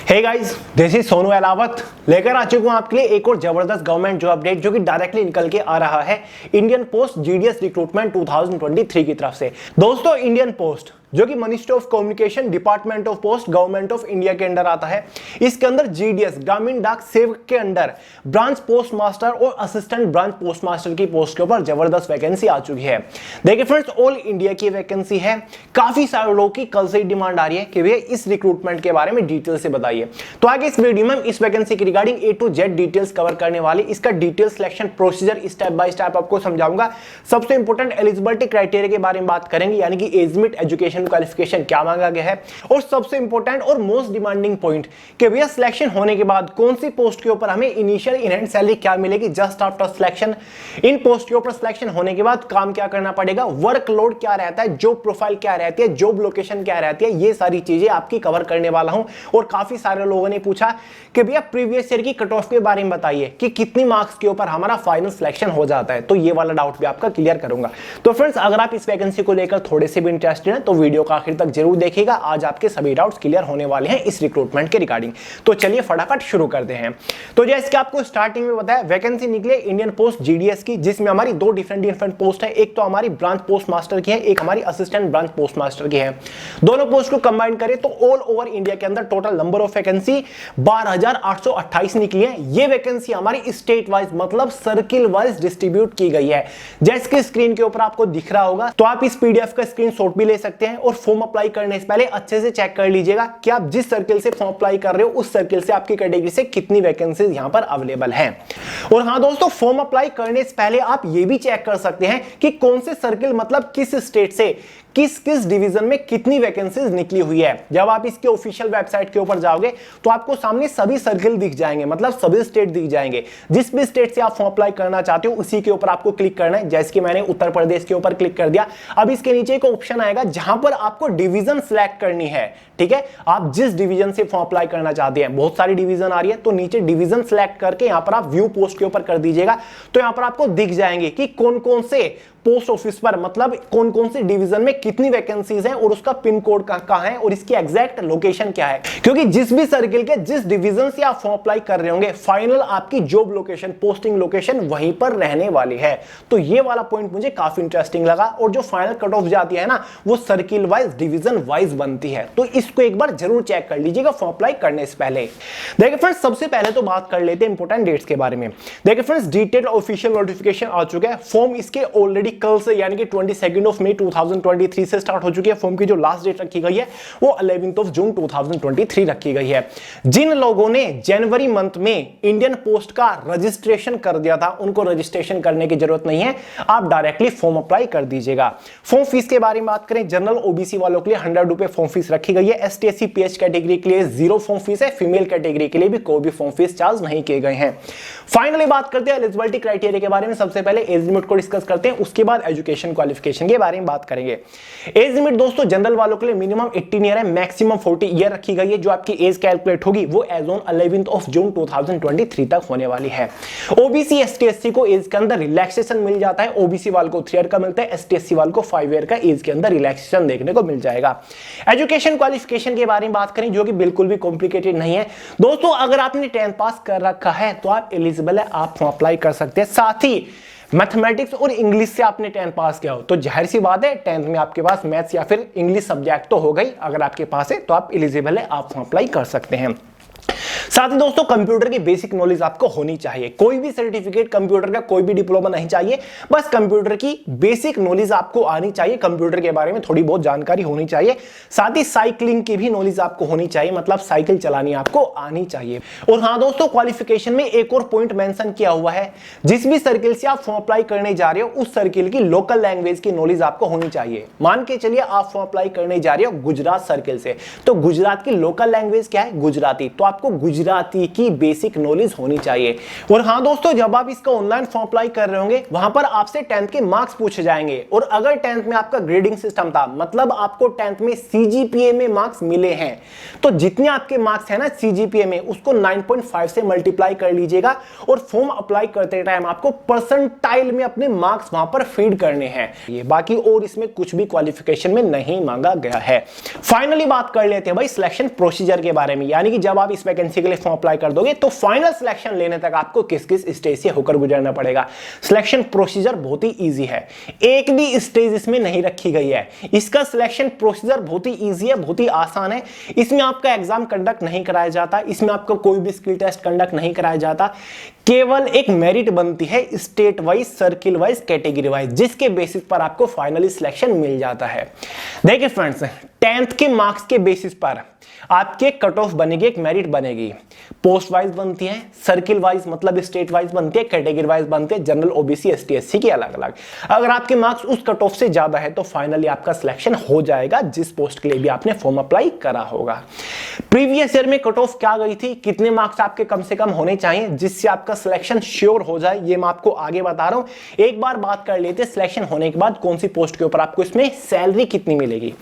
Hey guys, this is Sonu Alawat लेकर आ चुका हूं आपके लिए एक और जबरदस्त गवर्नमेंट जॉब अपडेट जो कि डायरेक्टली निकल के आ रहा है इंडियन पोस्ट जीडीएस रिक्रूटमेंट 2023 की तरफ से। दोस्तों, इंडियन पोस्ट जो कि ministry of communication department of post government of India के अंडर आता है, इसके अंदर जीडीएस ग्रामीण डाक सेवक के अंडर ब्रांच पोस्ट मास्टर और असिस्टेंट ब्रांच पोस्ट मास्टर की पोस्ट के ऊपर जबरदस्त वैकेंसी आ चुकी है। देखिए फ्रेंड्स, ऑल इंडिया की वैकेंसी है। काफी सारे लोगों की कल से डिमांड आ रही है कि भैया इस रिक्रूटमेंट के बारे में डिटेल से बताइए। तो आगे इस वीडियो में इस वैकेंसी की regarding A to Z details cover करने वाली, इसका detail selection procedure step by step आपको समझाऊंगा। सबसे इंपॉर्टेंट एलिजिबिलिटी क्राइटेरिया के बारे में बात करेंगे, यानी कि एज लिमिट, एजुकेशन क्वालिफिकेशन क्या मांगा गया है, और सबसे इंपॉर्टेंट और मोस्ट डिमांडिंग पॉइंट कि भैया सिलेक्शन होने के बाद कौन सी पोस्ट के ऊपर हमें इनिशियल इन हैंड सैलरी क्या मिलेगी जस्ट आफ्टर सिलेक्शन। इन पोस्ट के ऊपर सिलेक्शन होने के बाद काम क्या करना पड़ेगा, वर्कलोड क्या रहता है, जॉब प्रोफाइल क्या रहती है, जॉब लोकेशन क्या रहती है, ये सारी चीजें आपकी कवर करने वाला हूं। और काफी सारे लोगों ने पूछा कि भैया प्रीवियस ईयर की कट ऑफ के बारे में बताइए कि कितनी मार्क्स के ऊपर हमारा फाइनल सिलेक्शन हो जाता है, तो ये वाला डाउट भी आपका क्लियर करूंगा। तो फ्रेंड्स, अगर आप इस वैकेंसी को लेकर थोड़े से भी इंटरेस्टेड हैं तो वीडियो का आखिर तक जरूर देखिएगा। आज आपके सभी डाउट्स क्लियर होने वाले हैं इस रिक्रूटमेंट के रिगार्डिंग। तो चलिए फटाफट शुरू करते हैं। तो जैसे कि आपको स्टार्टिंग में बताया, वैकेंसी निकले इंडियन पोस्ट जीडीएस की, जिसमें हमारी दो डिफरेंट पोस्ट है। एक तो हमारी ब्रांच पोस्ट मास्टर की है, एक हमारी असिस्टेंट ब्रांच पोस्ट मास्टर की है। दोनों पोस्ट को कंबाइन करें तो ऑल ओवर इंडिया के अंदर टोटल नंबर ऑफ वैकेंसी 12,828 निकली है। ये वैकेंसी हमारी स्टेट वाइज मतलब सर्किल वाइज डिस्ट्रीब्यूट की गई है। जैसे कि स्क्रीन के ऊपर आपको दिख रहा होगा, तो आप इस पीडीएफ का स्क्रीनशॉट भी ले सकते हैं और फॉर्म अप्लाई करने से पहले अच्छे से चेक कर लीजिएगा कि आप जिस सर्किल से फॉर्म अप्लाई कर रहे हो उस सर्किल से आपकी कैटेगरी से कितनी वैकेंसीज यहां पर अवेलेबल हैं। और हां दोस्तों, फॉर्म अप्लाई करने से पहले आप ये भी चेक कर सकते हैं कि कौन से सर्किल मतलब किस स्टेट से किस किस डिवीजन में कितनी वैकेंसीज निकली हुई है। जब आप इसके ऑफिशियल वेबसाइट के ऊपर जाओगे तो आपको सामने सभी सर्किल दिख जाएंगे, मतलब सभी स्टेट दिख जाएंगे। जिस भी स्टेट से आप फॉर्म अप्लाई करना चाहते हो उसी के ऊपर आपको क्लिक करना है। जैसे कि मैंने उत्तर प्रदेश के ऊपर क्लिक कर दिया। अब इसके नीचे एक ऑप्शन आएगा जहां पर आपको डिवीजन सिलेक्ट करनी है। ठीक है, आप जिस डिवीजन से फॉर्म अप्लाई करना चाहते हैं, बहुत सारी डिवीजन आ रही है, तो नीचे डिवीजन सिलेक्ट करके यहां पर आप व्यू पोस्ट के ऊपर कर दीजिएगा। तो यहां पर आपको दिख जाएंगे कि कौन कौन से पोस्ट ऑफिस पर मतलब कौन कौन से डिवीजन में कितनी वैकेंसीज हैं और उसका पिन कोड कहां है और इसकी एग्जैक्ट लोकेशन क्या है। क्योंकि जिस भी सर्किल के जिस डिवीजन से आप फॉर्म अप्लाई कर रहे होंगे, फाइनल आपकी जॉब लोकेशन, पोस्टिंग लोकेशन वहीं पर रहने वाली है। तो ये वाला पॉइंट मुझे काफी इंटरेस्टिंग लगा। और जो फाइनल कट ऑफ जाती है ना, वो सर्किल वाइज, डिवीजन वाइज बनती है। तो इसको एक बार जरूर चेक कर लीजिएगा फॉर्म अप्लाई करने से पहले। देखिए फ्रेंड्स, सबसे पहले तो बात कर लेते हैं इंपॉर्टेंट डेट्स के बारे में। देखिए फ्रेंड्स, डिटेल ऑफिशियल नोटिफिकेशन आ चुका है। फॉर्म इसके ऑलरेडी कल से यानी कि 22 मई 2023 से स्टार्ट हो चुकी है। फॉर्म की जो लास्ट डेट रखी गई है वो 11 जून 2023 रखी गई है। जिन लोगों ने जनवरी मंथ में इंडियन पोस्ट का रजिस्ट्रेशन कर दिया था, उनको रजिस्ट्रेशन करने की जरूरत नहीं है, आप डायरेक्टली फॉर्म अप्लाई कर दीजिएगा। फॉर्म फीस के बारे में बात करें, जनरल ओबीसी वालों के लिए 100 रुपए फॉर्म फीस रखी गई है। एसटी एससी पीएच कैटेगरी के लिए 0 फॉर्म फीस है। फीमेल कैटेगरी के लिए भी कोई भी फॉर्म फीस चार्ज नहीं किए गए हैं। फाइनली बात करते हैं एलिजिबिलिटी क्राइटेरिया के बारे में। सबसे पहले एज लिमिट को डिस्कस करते हैं, उसके बाद एजुकेशन क्वालिफिकेशन के बारे में बात करेंगे। एज लिमिट दोस्तों, जनरल वालों के लिए मिनिमम 18 ईयर है, मैक्सिमम 40 ईयर रखी गई है। जो आपकी एज कैलकुलेट होगी वो एज ऑन 11 जून 2023 तक होने वाली है। ओबीसी एसटी एससी को एज के अंदर रिलैक्सेशन मिल जाता है। ओबीसी वालों को 3 ईयर का मिलता है, एसटी एससी वालों को 5 ईयर का एज के अंदर रिलैक्सेशन देखने को मिल जाएगा। एजुकेशन क्वालिफिकेशन के बारे में बात करें, जो कि बिल्कुल भी कॉम्प्लिकेटेड नहीं है दोस्तों। अगर आपने 10th पास कर रखा है तो आप एलिजिबल है, आप फॉर्म अप्लाई कर सकते हैं। साथ ही मैथमेटिक्स और इंग्लिश से आपने 10th पास किया हो तो जाहिर सी बात है 10th में आपके पास मैथ्स या फिर इंग्लिश सब्जेक्ट तो हो गई। अगर आपके पास है तो आप एलिजिबल है, आप फॉर्म अप्लाई कर सकते हैं। साथ ही दोस्तों, कंप्यूटर की बेसिक नॉलेज आपको होनी चाहिए। कोई भी सर्टिफिकेट कंप्यूटर का, कोई भी डिप्लोमा नहीं चाहिए, बस कंप्यूटर की बेसिक नॉलेज आपको आनी चाहिए। कंप्यूटर के बारे में थोड़ी बहुत जानकारी होनी चाहिए। साथ ही साइकिलिंग की भी नॉलेज आपको होनी चाहिए, मतलब साइकिल चलानी आपको आनी चाहिए। और हाँ दोस्तों, क्वालिफिकेशन में एक और पॉइंट मेंशन किया हुआ है, जिस भी सर्किल से आप फॉर्म अप्लाई करने जा रहे हो उस सर्किल की लोकल लैंग्वेज की नॉलेज आपको होनी चाहिए। मान के चलिए आप फॉर्म अप्लाई करने जा रहे हो गुजरात सर्किल से, तो गुजरात की लोकल लैंग्वेज क्या है, गुजराती। तो आपको गुजराती की बेसिक नॉलेज होनी चाहिए। और हाँ दोस्तों, जब आप इसका ऑनलाइन फॉर्म अप्लाई कर रहे होंगे वहां पर आपसे 10th के मार्क्स पूछे जाएंगे। और अगर 10th में आपका ग्रेडिंग सिस्टम था, मतलब आपको 10th में सीजीपीए में मार्क्स मिले हैं, तो जितने आपके मार्क्स है ना सीजीपीए में, उसको 9.5 से मल्टीप्लाई कर लीजिएगा और फॉर्म अप्लाई करते टाइम आपको परसेंटाइल में अपने मार्क्स वहां पर फीड करने हैं। ये बाकी और इसमें कुछ भी क्वालिफिकेशन में नहीं मांगा गया है। फाइनली बात कर लेते हैं भाई सिलेक्शन प्रोसीजर के बारे में, यानी कि जब आप इस वैकेंसी के लिए फॉर्म अप्लाई कर दोगे तो फाइनल सिलेक्शन लेने तक आपको किस किस स्टेज से होकर गुजरना पड़ेगा। सिलेक्शन प्रोसीजर बहुत ही इजी है, एक भी स्टेज इसमें नहीं रखी गई है। इसका सिलेक्शन प्रोसीजर बहुत ही इजी है, बहुत ही आसान है। इसमें आपका एग्जाम कंडक्ट नहीं कराया जाता, इसमें आपका कोई भी स्किल टेस्ट कंडक्ट नहीं कराया जाता, केवल एक मेरिट बनती है state wise, circle wise, category wise, जिसके बेसिस पर आपको फाइनली सिलेक्शन मिल जाता है। देखिए फ्रेंड्स, 10th के मार्क्स के बेसिस पर आपके कट ऑफ बनेगी, एक मेरिट बनेगी। पोस्ट वाइज बनती है, सर्किल वाइज मतलब स्टेट वाइज बनती है, कैटेगरी वाइज बनती है, जनरल, ओबीसी, एसटी, एससी की अलग अलग। अगर आपके मार्क्स उस कट ऑफ से ज्यादा है तो फाइनली आपका सिलेक्शन हो जाएगा, जिस पोस्ट के लिए भी आपने फॉर्म अप्लाई करा होगा। प्रीवियस ईयर में कट ऑफ क्या गई थी, कितने मार्क्स आपके कम से कम होने चाहिए जिससे आपका सिलेक्शन श्योर हो जाए, ये मैं आपको आगे बता रहा हूं। एक बार बात कर लेते हैं सिलेक्शन होने के बाद कौन सी पोस्ट के ऊपर आपको इसमें सैलरी कितनी मिलेगी।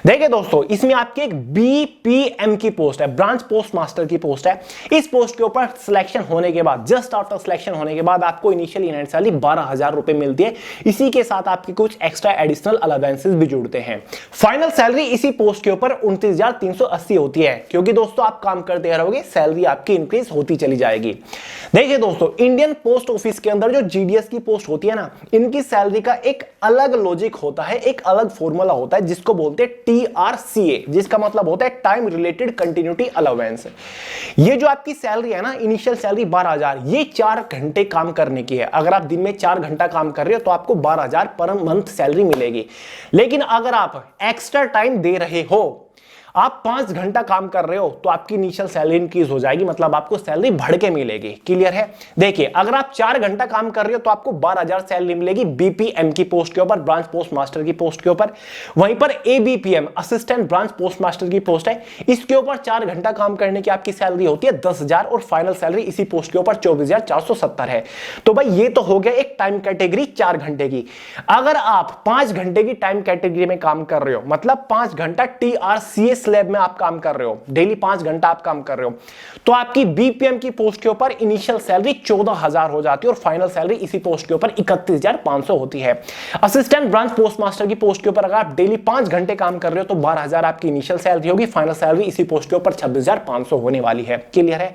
देखिए दोस्तों, इसमें आपकी एक बीपीएम की पोस्ट है, ब्रांच पोस्ट मास्टर की पोस्ट है। इस पोस्ट के ऊपर सिलेक्शन होने के बाद, जस्ट आफ्टर सिलेक्शन होने के बाद आपको इनिशियल इनहेरिटेंस सैलरी 12,000 रुपए मिलती है। इसी के साथ आपके कुछ एक्स्ट्रा एडिशनल अलाउंसेस भी जुड़ते हैं। फाइनल सैलरी इसी पोस्ट के ऊपर 29,380 होती है, क्योंकि दोस्तों आप काम करते रहोगे, सैलरी आपकी इंक्रीज होती चली जाएगी। देखिए दोस्तों, इंडियन पोस्ट ऑफिस के अंदर जो जीडीएस की पोस्ट होती है ना, इनकी सैलरी का एक अलग लॉजिक होता है, एक अलग फॉर्मूला होता है, जिसको बोलते हैं टीआरसीए, जिसका मतलब होता है टाइम रिलेटेड कंटिन्यूटी अलाउंस। ये जो आपकी सैलरी है ना, इनिशियल सैलरी 12,000, ये 4 घंटे काम करने की है। अगर आप दिन में 4 घंटा काम कर रहे हो तो आपको 12,000 पर मंथ सैलरी मिलेगी। लेकिन अगर आप एक्स्ट्रा टाइम दे रहे हो, आप 5 घंटा काम कर रहे हो, तो आपकी इनिशियल सैलरी इंक्रीज हो जाएगी, मतलब आपको सैलरी बढ़ के मिलेगी। क्लियर है? देखिए, अगर आप 4 घंटा काम कर रहे हो तो आपको 12,000 सैलरी मिलेगी बीपीएम की पोस्ट के ऊपर, ब्रांच पोस्ट मास्टर की पोस्ट के ऊपर। वहीं पर ABPM, assistant branch post master की पोस्ट है, इसके ऊपर 4 घंटा काम करने की आपकी सैलरी होती है 10,000 और फाइनल सैलरी इसी पोस्ट के ऊपर 24,470 है। तो भाई ये तो हो गया एक टाइम कैटेगरी 4 घंटे की। अगर आप 5 घंटे की टाइम कैटेगरी में काम कर रहे हो, मतलब 5 घंटा टीआरसीए स्लैब में आप काम कर रहे हो, डेली 5 घंटा आप काम कर रहे हो, तो आपकी बीपीएम की पोस्ट के ऊपर इनिशियल सैलरी 14,000 हो जाती है और फाइनल सैलरी इसी पोस्ट के ऊपर 31,500 होती है। असिस्टेंट ब्रांच पोस्ट मास्टर की पोस्ट के ऊपर अगर आप डेली 5 घंटे काम कर रहे हो तो 12,000 आपकी इनिशियल सैलरी होगी, फाइनल सैलरी इसी पोस्ट के ऊपर 26,500 होने वाली है। क्लियर है?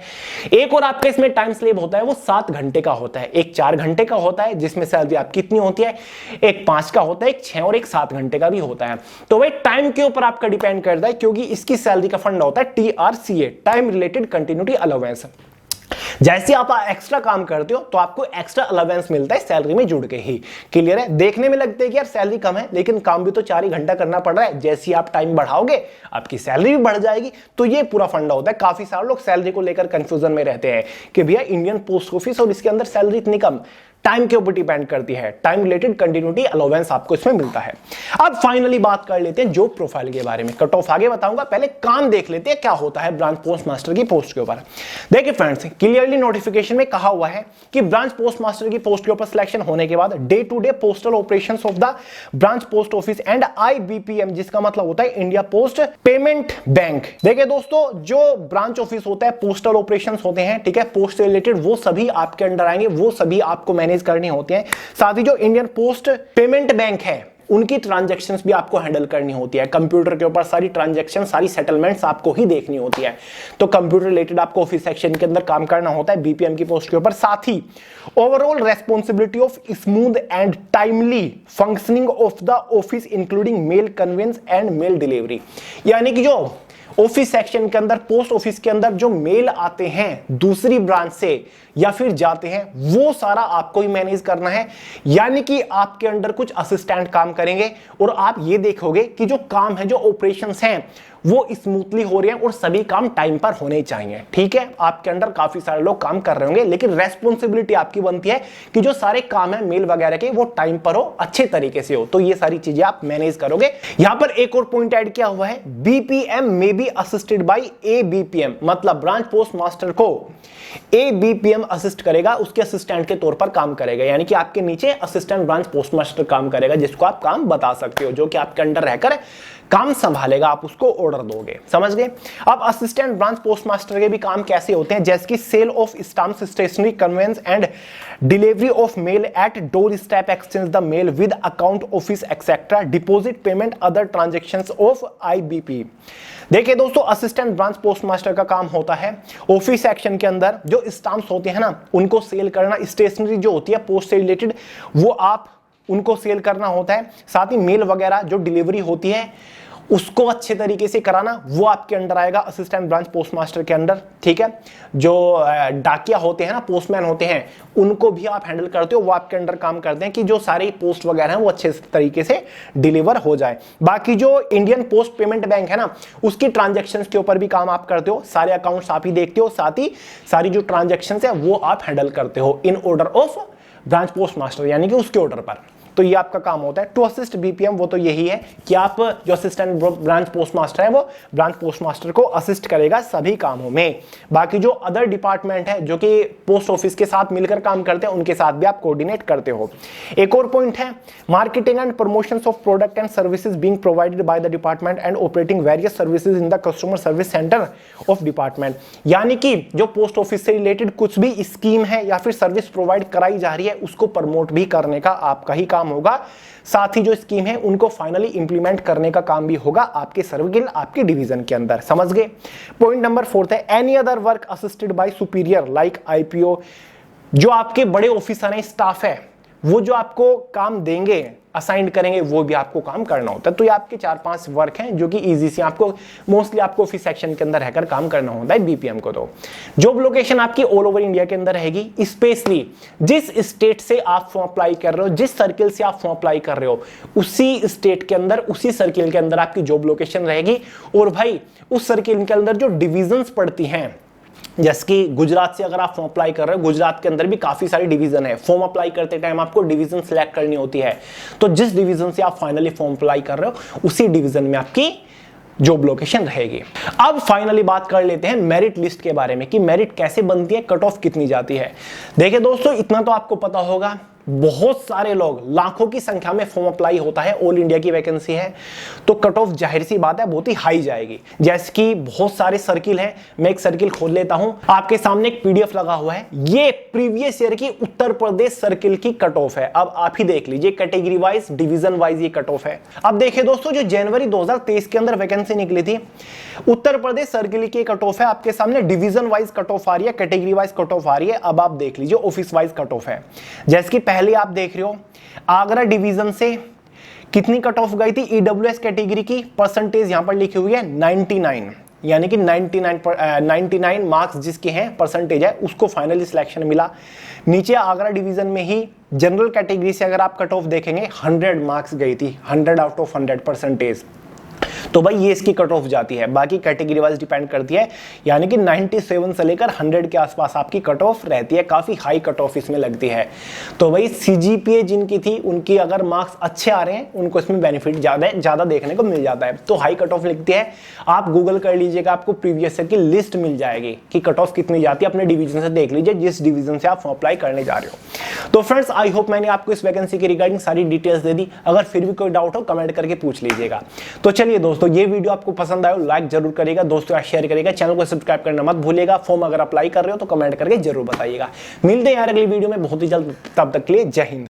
एक और आपका इसमें टाइम स्लेब होता है, वो 7 घंटे का होता है। एक 4 घंटे का होता है जिसमें सैलरी आपकी कितनी होती है, एक 5 का होता है, एक 6 और एक 7 घंटे का भी होता है। तो भाई टाइम के ऊपर आपका डिपेंड करता है, क्योंकि इसकी सैलरी का फंड होता है टीआरसीए, टाइम रिलेटेड कंटिन्यूटी अलाउंस। जैसे आप एक्स्ट्रा काम करते हो तो आपको एक्स्ट्रा अलाउंस मिलता है सैलरी में जुड़ के ही। क्लियर है? देखने में लगता है कि यार सैलरी कम है, लेकिन काम भी तो 4 ही घंटा करना पड़ रहा है। जैसे आप टाइम बढ़ाओगे आपकी सैलरी भी बढ़ जाएगी। तो ये पूरा फंडा होता है। काफी सारे लोग सैलरी को लेकर कंफ्यूजन में रहते हैं कि भैया इंडियन पोस्ट ऑफिस और इसके अंदर सैलरी इतनी कम। टाइम के ऊपर डिपेंड करती है, टाइम रिलेटेड कंटिन्यूटी अलाउंस आपको इसमें मिलता है। अब फाइनली बात कर लेते हैं जॉब प्रोफाइल के बारे में। कट ऑफ आगे बताऊंगा, पहले काम देख लेते हैं क्या होता है ब्रांच पोस्ट मास्टर की पोस्ट के ऊपर। देखिए फ्रेंड्स, क्लियरली नोटिफिकेशन में कहा हुआ है कि ब्रांच पोस्ट मास्टर की पोस्ट के ऊपर सिलेक्शन होने के बाद day to day postal operations of the branch post office and IBPM, जिसका मतलब होता है इंडिया पोस्ट पेमेंट बैंक। देखिए दोस्तों, जो ब्रांच ऑफिस होता है, पोस्टल ऑपरेशंस होते हैं, ठीक है, पोस्ट से रिलेटेड, वो सभी आपके अंडर आएंगे, वो सभी आपको मैनेज करनी होती है। साथ ही जो इंडियन पोस्ट पेमेंट बैंक है, उनकी ट्रांजैक्शंस भी आपको हैंडल करनी होती है। कंप्यूटर के ऊपर सारी ट्रांजैक्शन, सारी सेटलमेंट्स आपको ही देखनी होती है। तो कंप्यूटर रिलेटेड आपको ऑफिस सेक्शन के अंदर काम करना होता है बीपीएम की पोस्ट के ऊपर। साथ ही overall responsibility of smooth and timely functioning of the office including mail conveyance and mail delivery, यानी कि जो ऑफिस सेक्शन के अंदर, पोस्ट ऑफिस के अंदर जो मेल आते हैं दूसरी ब्रांच से या फिर जाते हैं, वो सारा आपको ही मैनेज करना है। यानी कि आपके अंडर कुछ असिस्टेंट काम करेंगे और आप ये देखोगे कि जो काम है, जो ऑपरेशंस हैं, वो स्मूथली हो रहे हैं और सभी काम टाइम पर होने चाहिए। ठीक है, आपके अंडर काफी सारे लोग काम कर रहे होंगे, लेकिन रेस्पॉन्सिबिलिटी आपकी बनती है कि जो सारे काम है मेल वगैरह के वो टाइम पर हो, अच्छे तरीके से हो। तो ये सारी चीजें आप मैनेज करोगे। यहां पर एक और पॉइंट ऐड किया हुआ है, BPM may be assisted by ABPM, मतलब ब्रांच पोस्ट मास्टर को एबीपीएम असिस्ट करेगा, उसके असिस्टेंट के तौर पर काम करेगा। यानी कि आपके नीचे असिस्टेंट ब्रांच पोस्ट मास्टर काम करेगा, जिसको आप काम बता सकते हो, जो कि आपके अंडर रहकर काम संभालेगा, आप उसको ऑर्डर दोगे। समझ गए? अब असिस्टेंट ब्रांच पोस्ट मास्टर के भी काम कैसे होते हैं, जैसे कि sale of stamps, stationery, conveyance and delivery of mail at door step, exchange the mail with account office etcetera, deposit payment, other transactions of IBP. देखिए दोस्तों, असिस्टेंट ब्रांच पोस्ट मास्टर का काम होता है ऑफिस सेक्शन के अंदर जो stamps होते हैं ना, उनको सेल करना, स्टेशनरी जो होती है पोस्ट से रिलेटेड वो आप उनको सेल करना होता है, साथ ही मेल वगैरह जो डिलीवरी होती है उसको अच्छे तरीके से कराना, वो आपके अंडर आएगा असिस्टेंट ब्रांच पोस्ट मास्टर के अंडर। ठीक है, जो डाकिया होते हैं ना, पोस्टमैन होते हैं, उनको भी आप हैंडल करते हो, वो आपके अंडर काम करते हैं कि जो सारी पोस्ट वगैरह हैं वो अच्छे तरीके से डिलीवर हो जाए। बाकी जो इंडियन पोस्ट पेमेंट बैंक है ना, उसकी ट्रांजेक्शन के ऊपर भी काम आप करते हो, सारे अकाउंट्स आप ही देखते हो, साथ ही सारी जो ट्रांजेक्शन है वो आप हैंडल करते हो in order of branch post master, यानी कि उसके ऑर्डर पर। तो ये आपका काम होता है। टू असिस्ट बीपीएम, वो तो यही है कि आप जो असिस्टेंट ब्रांच पोस्ट मास्टर है वो ब्रांच पोस्ट मास्टर को असिस्ट करेगा सभी कामों में। बाकी जो अदर डिपार्टमेंट है जो कि पोस्ट ऑफिस के साथ मिलकर काम करते हैं, उनके साथ भी आप कोऑर्डिनेट करते हो। एक और पॉइंट है, marketing and promotions of product and services being provided by the department and operating various services in the customer service centre of department. यानी कि जो पोस्ट ऑफिस से रिलेटेड कुछ भी स्कीम है या फिर सर्विस प्रोवाइड कराई जा रही है, उसको प्रमोट भी करने का आपका ही काम होगा। साथ ही जो स्कीम है उनको फाइनली इंप्लीमेंट करने का काम भी होगा आपके सर्विल, आपके डिवीजन के अंदर। समझ गए? पॉइंट नंबर 4 है, any other work assisted by superior like IPO. जो आपके बड़े ऑफिसर हैं, स्टाफ है, वो जो आपको काम देंगे, असाइन करेंगे, वो भी आपको काम करना होता है। तो ये आपके 4-5 वर्क हैं जो कि इजी से आपको मोस्टली आपको ऑफिस सेक्शन के अंदर रहकर काम करना होता है बीपीएम को। तो जॉब लोकेशन आपकी ऑल ओवर इंडिया के अंदर रहेगी, स्पेशली जिस स्टेट से आप फॉर्म अप्लाई कर रहे हो, जिस सर्किल से आप फॉर्म अप्लाई कर रहे हो, उसी स्टेट के अंदर, उसी सर्किल के अंदर आपकी जॉब लोकेशन रहेगी। और भाई उस सर्किल के अंदर जो डिविजन्स पड़ती हैं, जैसे कि गुजरात से अगर आप फॉर्म अप्लाई कर रहे हो, गुजरात के अंदर भी काफी सारी डिवीजन है। फॉर्म अप्लाई करते टाइम आपको डिवीजन सिलेक्ट करनी होती है, तो जिस डिवीजन से आप फाइनली फॉर्म अप्लाई कर रहे हो, उसी डिवीजन में आपकी जॉब लोकेशन रहेगी। अब फाइनली बात कर लेते हैं मेरिट लिस्ट के बारे में कि मेरिट कैसे बनती है, कट ऑफ कितनी जाती है। देखिए दोस्तों, इतना तो आपको पता होगा, बहुत सारे लोग, लाखों की संख्या में फॉर्म अप्लाई होता है, ऑल इंडिया की वैकेंसी है, तो कट ऑफ जाहिर सी बात है बहुत ही हाई जाएगी। जैसे कि बहुत सारे सर्किल हैं, मैं एक सर्किल खोल लेता हूं, आपके सामने एक पीडीएफ लगा हुआ है, ये प्रीवियस ईयर की उत्तर प्रदेश सर्किल की कट ऑफ है। अब आप ही देख लीजिए, कैटेगरी वाइज, डिवीजन वाइज ये कट ऑफ है। अब देखिए दोस्तों, जो जनवरी 2023 के अंदर वैकेंसी निकली थी, उत्तर प्रदेश सर्किल की कट ऑफ है, आपके सामने डिवीजन वाइज कट ऑफ आ रही है, कैटेगरी वाइज कट ऑफ आ रही है। अब आप देख लीजिए ऑफिस वाइज कट ऑफ है। जैसे कि पहले आप देख रहे हो, आगरा डिवीजन से कितनी कट ऑफ गई थी ईडब्ल्यूएस कैटेगरी की, परसेंटेज यहां पर लिखी हुई है 99, यानी कि 99 मार्क्स जिसके हैं, परसेंटेज है, उसको फाइनली सिलेक्शन मिला। नीचे आगरा डिवीजन में ही जनरल कैटेगरी से अगर आप कट ऑफ देखेंगे, 100 मार्क्स गई थी, 100 आउट ऑफ 100 परसेंटेज। तो भाई ये इसकी कट ऑफ जाती है, बाकी कैटेगरी वाइज डिपेंड करती है, यानी कि 97 से लेकर 100 के आसपास आपकी कट ऑफ रहती है, काफी हाई कट ऑफ इसमें लगती है। तो भाई सीजीपीए जिनकी थी, उनकी अगर मार्क्स अच्छे आ रहे हैं, उनको इसमें बेनिफिट ज्यादा देखने को मिल जाता है। तो हाई कट ऑफ लिखती है, आप गूगल कर लीजिएगा, आपको प्रीवियस ईयर की लिस्ट मिल जाएगी कि कट ऑफ कितनी जाती है, अपने डिवीजन से देख लीजिए, जिस डिवीजन से आप फॉर्म अप्लाई करने जा रहे हो। तो फ्रेंड्स, आई होप मैंने आपको इस वैकेंसी की रिगार्डिंग सारी डिटेल्स दे दी। अगर फिर भी कोई डाउट हो, कमेंट करके पूछ लीजिएगा। तो चलिए दोस्तों, ये वीडियो आपको पसंद आया, लाइक जरूर करिएगा, दोस्तों यार शेयर करिएगा, चैनल को सब्सक्राइब करना मत भूलिएगा। फॉर्म अगर अप्लाई कर रहे हो तो कमेंट करके जरूर बताइएगा। मिलते हैं यार अगली वीडियो में बहुत ही जल्द, तब तक के लिए जय हिंद।